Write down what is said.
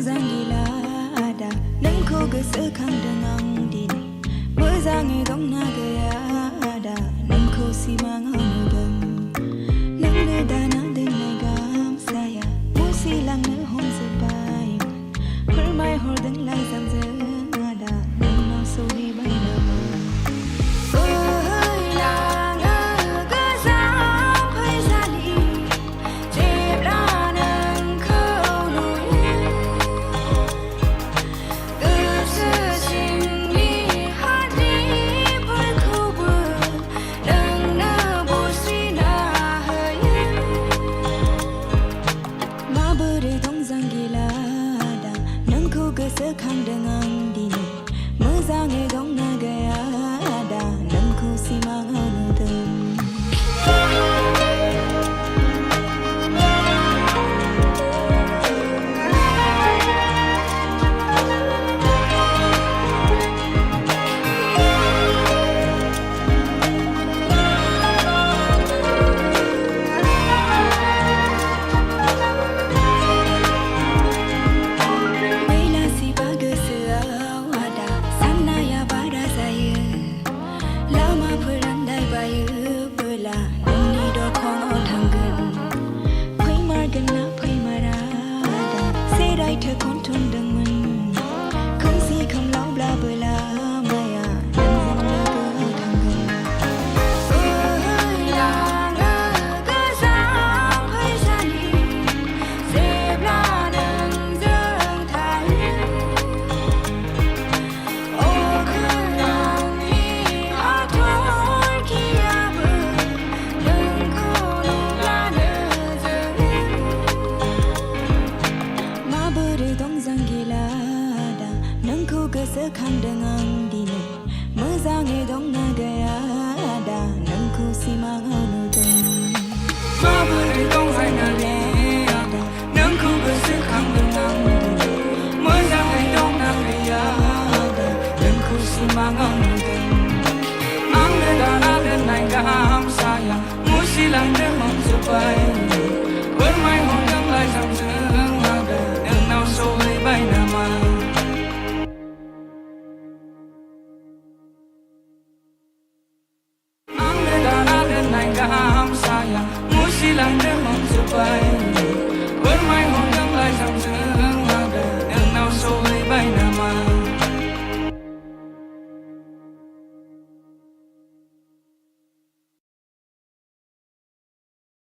dong gila ada nang ko gese khang dangang di mozange dong na gaya ada nang ko simang hang nang le dana de gam saya musi lang ne hom se bai phur mai hor dang lai sam je ada nang no so ni bai na sơ khang dangang di mozange dong na gaya ada nang ko simang hangเธอคนทนดังมันคำสีคำเล่าบลาเบลาไม่อาจนั้นยังเลิกทางกันลางก็สางให้ฉันเสพลาดังเดิงไทยโอ้คือนางนี้อาทรขี้อาเบื่อดังโคลงลาเนื้อเจอdong zang gila da nang ko gese khang dangang di ne mozange dong na gaya da nang ko simang hanu dong ma bure dong zang na le da nang ko gese khang dangang di ne mozange dong na gaya da nang ko simang hanu dong ang le da na le nai ga ham sa ya mu si lang de mong so pai wer mai hon dang lai sam se so lay bay naman ang nagdaan ay gaham sayang mo silang demang sabay